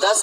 10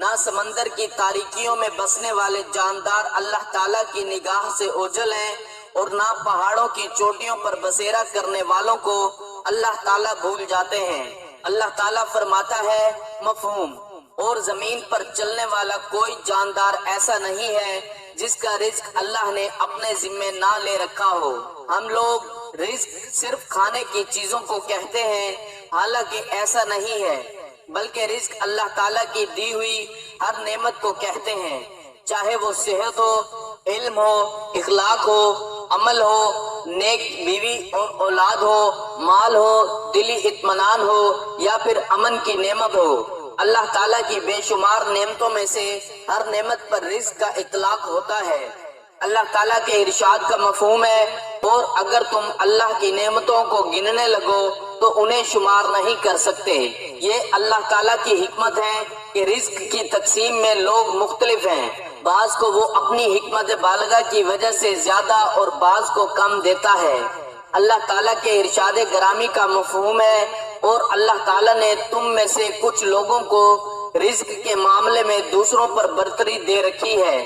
نہ سمندر کی تاریکیوں میں بسنے والے جاندار اللہ تعالیٰ کی نگاہ سے اوجھل ہیں، اور نہ پہاڑوں کی چوٹیوں پر بسیرا کرنے والوں کو اللہ تعالیٰ بھول جاتے ہیں۔ اللہ تعالیٰ فرماتا ہے مفہوم، اور زمین پر چلنے والا کوئی جاندار ایسا نہیں ہے جس کا رزق اللہ نے اپنے ذمے نہ لے رکھا ہو۔ ہم لوگ رزق صرف کھانے کی چیزوں کو کہتے ہیں، حالانکہ ایسا نہیں ہے، بلکہ رزق اللہ تعالیٰ کی دی ہوئی ہر نعمت کو کہتے ہیں، چاہے وہ صحت ہو، علم ہو، اخلاق ہو، عمل ہو، نیک بیوی اور اولاد ہو، مال ہو، دلی اطمینان ہو، یا پھر امن کی نعمت ہو۔ اللہ تعالیٰ کی بے شمار نعمتوں میں سے ہر نعمت پر رزق کا اطلاق ہوتا ہے۔ اللہ تعالیٰ کے ارشاد کا مفہوم ہے، اور اگر تم اللہ کی نعمتوں کو گننے لگو تو انہیں شمار نہیں کر سکتے۔ یہ اللہ تعالیٰ کی حکمت ہے کہ رزق کی تقسیم میں لوگ مختلف ہیں، بعض کو وہ اپنی حکمت بالغہ کی وجہ سے زیادہ اور بعض کو کم دیتا ہے۔ اللہ تعالیٰ کے ارشاد گرامی کا مفہوم ہے، اور اللہ تعالیٰ نے تم میں سے کچھ لوگوں کو رزق کے معاملے میں دوسروں پر برتری دے رکھی ہے۔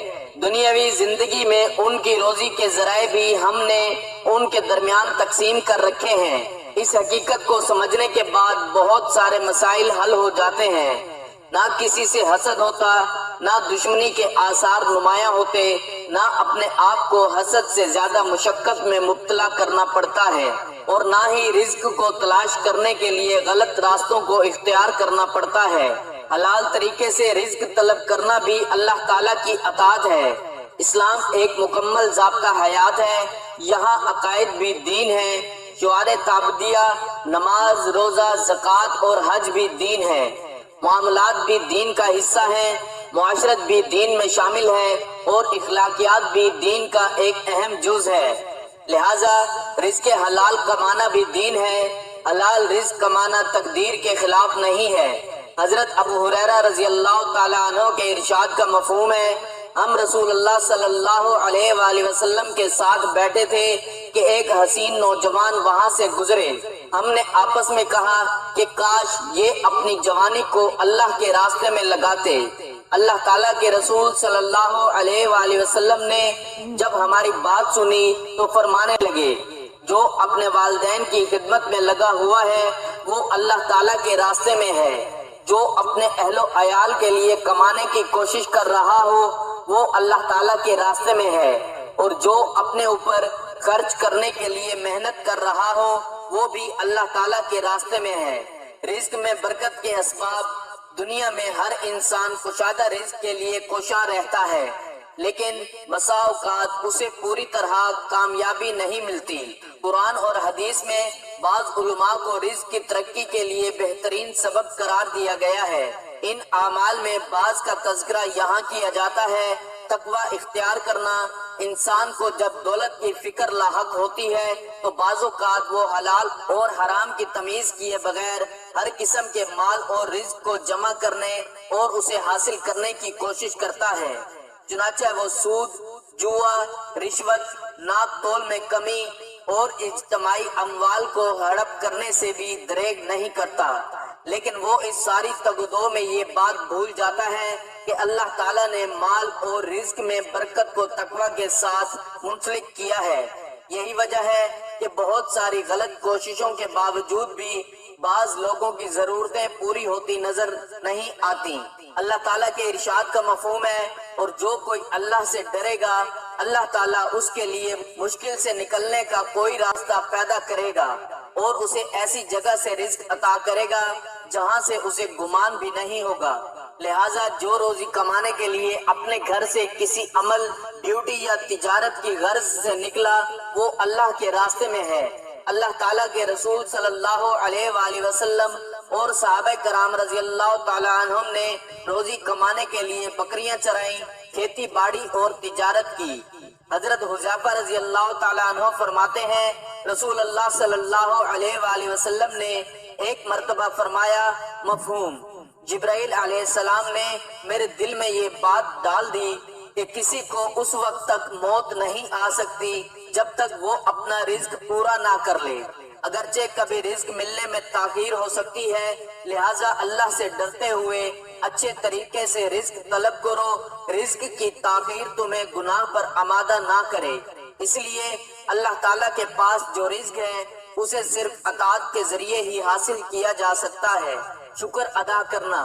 دنیاوی زندگی میں ان کی روزی کے ذرائع بھی ہم نے ان کے درمیان تقسیم کر رکھے ہیں۔ اس حقیقت کو سمجھنے کے بعد بہت سارے مسائل حل ہو جاتے ہیں۔ نہ کسی سے حسد ہوتا، نہ دشمنی کے آثار نمایاں ہوتے، نہ اپنے آپ کو حسد سے زیادہ مشقت میں مبتلا کرنا پڑتا ہے، اور نہ ہی رزق کو تلاش کرنے کے لیے غلط راستوں کو اختیار کرنا پڑتا ہے۔ حلال طریقے سے رزق طلب کرنا بھی اللہ تعالیٰ کی اطاعت ہے۔ اسلام ایک مکمل ضابطہ حیات ہے، یہاں عقائد بھی دین ہے، شعار تعبدیہ، نماز، روزہ، زکوٰۃ اور حج بھی دین ہے، معاملات بھی دین کا حصہ ہیں، معاشرت بھی دین میں شامل ہے، اور اخلاقیات بھی دین کا ایک اہم جز ہے۔ لہٰذا رزق حلال کمانا بھی دین ہے۔ حلال رزق کمانا تقدیر کے خلاف نہیں ہے۔ حضرت ابو ہریرہ رضی اللہ تعالیٰ عنہ کے ارشاد کا مفہوم ہے، ہم رسول اللہ صلی اللہ علیہ وآلہ وسلم کے ساتھ بیٹھے تھے کہ ایک حسین نوجوان وہاں سے گزرے۔ ہم نے آپس میں کہا کہ کاش یہ اپنی جوانی کو اللہ کے راستے میں لگاتے۔ اللہ تعالیٰ کے رسول صلی اللہ علیہ وآلہ وسلم نے جب ہماری بات سنی تو فرمانے لگے، جو اپنے والدین کی خدمت میں لگا ہوا ہے وہ اللہ تعالیٰ کے راستے میں ہے، جو اپنے اہل و عیال کے لیے کمانے کی کوشش کر رہا ہو وہ اللہ تعالیٰ کے راستے میں ہے، اور جو اپنے اوپر خرچ کرنے کے لیے محنت کر رہا ہو وہ بھی اللہ تعالیٰ کے راستے میں ہے۔ رزق میں برکت کے اسباب، دنیا میں ہر انسان کشادہ رزق کے لیے کوشاں رہتا ہے، لیکن بسا اوقات اسے پوری طرح کامیابی نہیں ملتی۔ قرآن اور حدیث میں بعض علماء کو رزق کی ترقی کے لیے بہترین سبب قرار دیا گیا ہے۔ ان اعمال میں بعض کا تذکرہ یہاں کیا جاتا ہے۔ تقوی اختیار کرنا، انسان کو جب دولت کی فکر لاحق ہوتی ہے تو بعض اوقات وہ حلال اور حرام کی تمیز کیے بغیر ہر قسم کے مال اور رزق کو جمع کرنے اور اسے حاصل کرنے کی کوشش کرتا ہے، چنانچہ وہ سود، جوا، رشوت، ناپ تول میں کمی اور اجتماعی اموال کو ہڑپ کرنے سے بھی دریغ نہیں کرتا، لیکن وہ اس ساری تگدو میں یہ بات بھول جاتا ہے کہ اللہ تعالیٰ نے مال اور رزق میں برکت کو تقوی کے ساتھ منسلک کیا ہے۔ یہی وجہ ہے کہ بہت ساری غلط کوششوں کے باوجود بھی بعض لوگوں کی ضرورتیں پوری ہوتی نظر نہیں آتی۔ اللہ تعالیٰ کے ارشاد کا مفہوم ہے، اور جو کوئی اللہ سے ڈرے گا اللہ تعالیٰ اس کے لیے مشکل سے نکلنے کا کوئی راستہ پیدا کرے گا، اور اسے ایسی جگہ سے رزق عطا کرے گا جہاں سے اسے گمان بھی نہیں ہوگا۔ لہٰذا جو روزی کمانے کے لیے اپنے گھر سے کسی عمل، ڈیوٹی یا تجارت کی غرض سے نکلا وہ اللہ کے راستے میں ہے۔ اللہ تعالیٰ کے رسول صلی اللہ علیہ وآلہ وسلم اور صحابہ کرام رضی اللہ تعالیٰ عنہم نے روزی کمانے کے لیے بکریاں چرائیں، کھیتی باڑی اور تجارت کی۔ حضرت حذیفہ رضی اللہ تعالیٰ عنہ فرماتے ہیں، رسول اللہ صلی اللہ علیہ وآلہ وسلم نے ایک مرتبہ فرمایا، مفہوم، جبرائیل علیہ السلام نے میرے دل میں یہ بات ڈال دی کہ کسی کو اس وقت تک موت نہیں آ سکتی جب تک وہ اپنا رزق پورا نہ کر لے، اگرچہ کبھی رزق ملنے میں تاخیر ہو سکتی ہے، لہٰذا اللہ سے ڈرتے ہوئے اچھے طریقے سے رزق طلب کرو، رزق کی تاخیر تمہیں گناہ پر آمادہ نہ کرے۔ اس لیے اللہ تعالیٰ کے پاس جو رزق ہے اسے صرف اطاعت کے ذریعے ہی حاصل کیا جا سکتا ہے۔ شکر ادا کرنا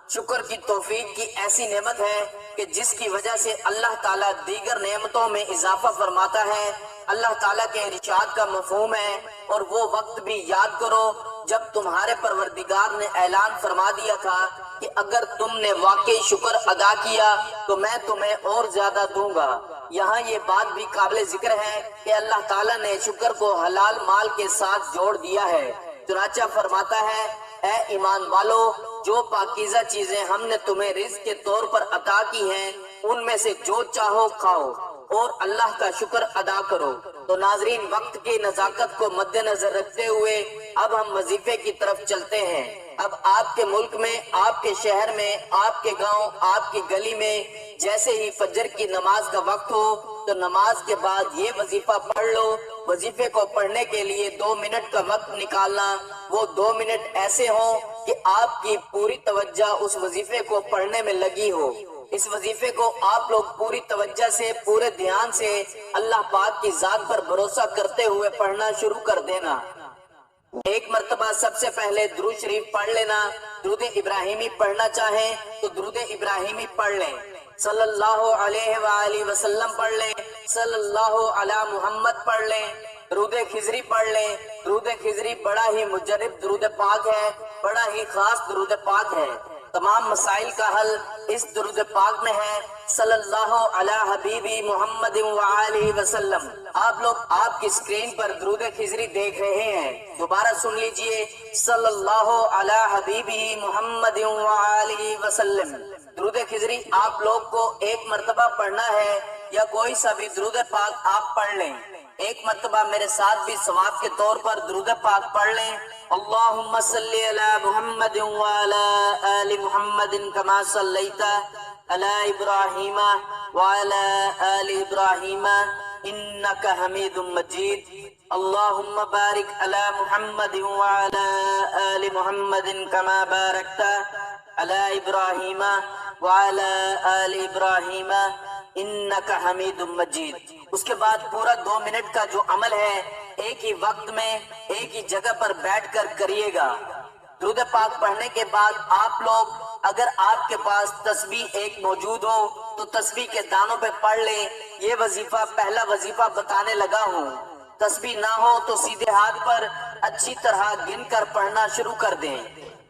شکر کی توفیق کی ایسی نعمت ہے کہ جس کی وجہ سے اللہ تعالیٰ دیگر نعمتوں میں اضافہ فرماتا ہے۔ اللہ تعالیٰ کے ارشاد کا مفہوم ہے، اور وہ وقت بھی یاد کرو جب تمہارے پروردگار نے اعلان فرما دیا تھا کہ اگر تم نے واقعی شکر ادا کیا تو میں تمہیں اور زیادہ دوں گا۔ یہاں یہ بات بھی قابل ذکر ہے کہ اللہ تعالیٰ نے شکر کو حلال مال کے ساتھ جوڑ دیا ہے۔ چنانچہ فرماتا ہے، اے ایمان والو، جو پاکیزہ چیزیں ہم نے تمہیں رزق کے طور پر عطا کی ہیں ان میں سے جو چاہو کھاؤ اور اللہ کا شکر ادا کرو۔ تو ناظرین، وقت کی نزاکت کو مد نظر رکھتے ہوئے اب ہم وظیفے کی طرف چلتے ہیں۔ اب آپ کے ملک میں، آپ کے شہر میں، آپ کے گاؤں، آپ کی گلی میں جیسے ہی فجر کی نماز کا وقت ہو تو نماز کے بعد یہ وظیفہ پڑھ لو۔ وظیفے کو پڑھنے کے لیے 2 منٹ کا وقت نکالنا، وہ 2 منٹ ایسے ہوں کہ آپ کی پوری توجہ اس وظیفے کو پڑھنے میں لگی ہو۔ اس وظیفے کو آپ لوگ پوری توجہ سے، پورے دھیان سے اللہ پاک کی ذات پر بھروسہ کرتے ہوئے پڑھنا شروع کر دینا۔ ایک مرتبہ سب سے پہلے درود شریف پڑھ لینا۔ درود ابراہیمی پڑھنا چاہیں تو درود ابراہیمی پڑھ لیں، صلی اللہ علیہ وآلہ وسلم پڑھ لیں، صلی اللہ علی محمد پڑھ لیں، درود خضری پڑھ لیں۔ درود خضری بڑا ہی مجرب درود پاک ہے، بڑا ہی خاص درود پاک ہے۔ تمام مسائل کا حل اس درود پاک میں ہے، صلی اللہ علی حبیبی محمد وآلہ وسلم۔ آپ لوگ آپ کی اسکرین پر درود خضری دیکھ رہے ہیں، دوبارہ سن لیجئے، صلی اللہ علی حبیبی محمد وآلہ وسلم۔ درود خضری آپ لوگ کو ایک مرتبہ پڑھنا ہے، یا کوئی سا بھی درود پاک آپ پڑھ لیں۔ ایک مرتبہ میرے ساتھ بھی ثواب کے طور پر درود پاک پڑھ لیں، اللہم صلی علی محمد وعلی آل محمد کما صلیت علی ابراہیم وعلی آل ابراہیم انک حمید مجید، اللہم بارک علی محمد وعلی آل محمد کما بارکت علی ابراہیم وعلی آل ابراہیم انک حمید مجید۔ اس کے بعد پورا 2 منٹ کا جو عمل ہے ایک ہی وقت میں ایک ہی جگہ پر بیٹھ کر کریے گا۔ درود پاک پڑھنے کے بعد آپ لوگ اگر آپ کے پاس تسبیح ایک موجود ہو تو تسبیح کے دانوں پہ پڑھ لیں۔ یہ وظیفہ پہلا وظیفہ بتانے لگا ہوں، تسبیح نہ ہو تو سیدھے ہاتھ پر اچھی طرح گن کر پڑھنا شروع کر دیں۔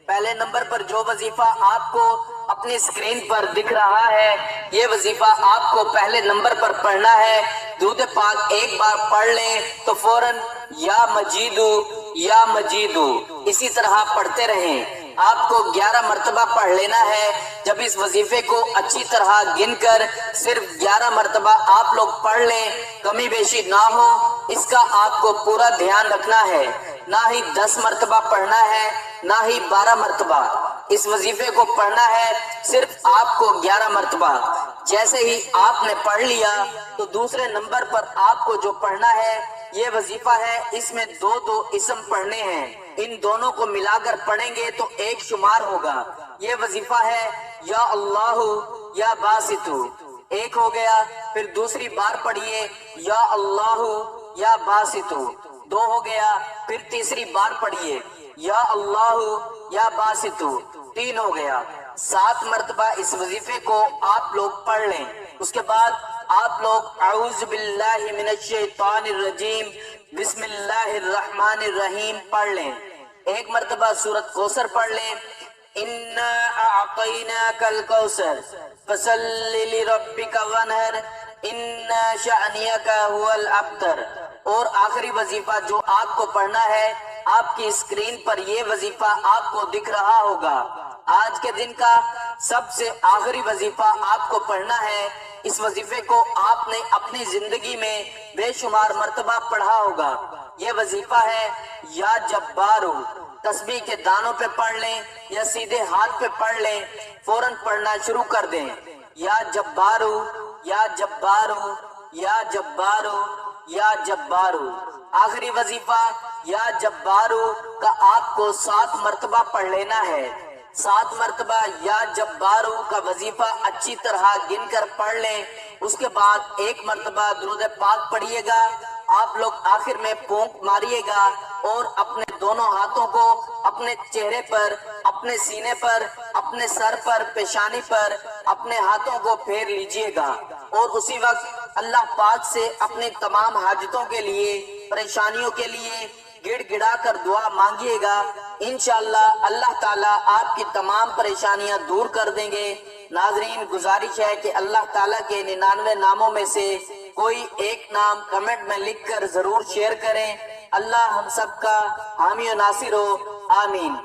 پہلے نمبر پر جو وظیفہ آپ کو اپنی اسکرین پر دکھ رہا ہے، یہ وظیفہ آپ کو پہلے نمبر پر پڑھنا ہے۔ درود پاک ایک بار پڑھ لیں تو فوراً یا مجیدو یا مجیدو اسی طرح پڑھتے رہیں۔ آپ کو 11 مرتبہ پڑھ لینا ہے۔ جب اس وظیفے کو اچھی طرح گن کر صرف 11 مرتبہ آپ لوگ پڑھ لیں، کمی بیشی نہ ہو، اس کا آپ کو پورا دھیان رکھنا ہے۔ نہ ہی 10 مرتبہ پڑھنا ہے، نہ ہی 12 مرتبہ۔ اس وظیفے کو پڑھنا ہے صرف آپ کو 11 مرتبہ۔ جیسے ہی آپ نے پڑھ لیا تو دوسرے نمبر پر آپ کو جو پڑھنا ہے یہ وظیفہ ہے، اس میں 2 اسم پڑھنے ہیں۔ ان دونوں کو ملا کر پڑھیں گے تو ایک شمار ہوگا۔ یہ وظیفہ ہے یا اللہ یا باسطو، ایک ہو گیا۔ پھر دوسری بار پڑھیے یا اللہ یا باسطو، 2 ہو گیا۔ پھر تیسری بار پڑھیے یا اللہ یا باسطو، 3 ہو گیا۔ 7 مرتبہ اس وظیفے کو آپ لوگ پڑھ لیں۔ اس کے بعد آپ لوگ اعوذ باللہ من الشیطان الرجیم بسم اللہ الرحمن الرحیم پڑھ لیں۔ ایک مرتبہ سورۃ کوثر پڑھ لیں، انا اعطیناک الکوثر فصلی لربک وانحر ان شأنک هو الابتر۔ اور آخری وظیفہ جو آپ کو پڑھنا ہے، آپ کی اسکرین پر یہ وظیفہ آپ کو دکھ رہا ہوگا۔ آج کے دن کا سب سے آخری وظیفہ آپ کو پڑھنا ہے۔ اس وظیفے کو آپ نے اپنی زندگی میں بے شمار مرتبہ پڑھا ہوگا۔ یہ وظیفہ ہے یا جبارو۔ تسبیح کے دانوں پہ پڑھ لیں یا سیدھے ہاتھ پہ پڑھ لیں، فوراً پڑھنا شروع کر دیں۔ یا جبارو یا جبارو یا جبارو یا جبارو۔ آخری وظیفہ یا جبارو کا آپ کو 7 مرتبہ پڑھ لینا ہے۔ 7 مرتبہ یا جبارو کا وظیفہ اچھی طرح گن کر پڑھ لیں، اس کے بعد 1 مرتبہ درود پاک پڑھیے گا۔ آپ لوگ آخر میں پونک ماریے گا اور اپنے دونوں ہاتھوں کو اپنے چہرے پر، اپنے سینے پر، اپنے سر پر، پیشانی پر اپنے ہاتھوں کو پھیر لیجئے گا، اور اسی وقت اللہ پاک سے اپنی تمام حاجتوں کے لیے، پریشانیوں کے لیے گڑ گڑا کر دعا مانگیے گا۔ انشاءاللہ اللہ تعالیٰ آپ کی تمام پریشانیاں دور کر دیں گے۔ ناظرین، گزارش ہے کہ اللہ تعالیٰ کے 99 ناموں میں سے کوئی ایک نام کمنٹ میں لکھ کر ضرور شیئر کریں۔ اللہ ہم سب کا حامی و ناصر ہو، آمین۔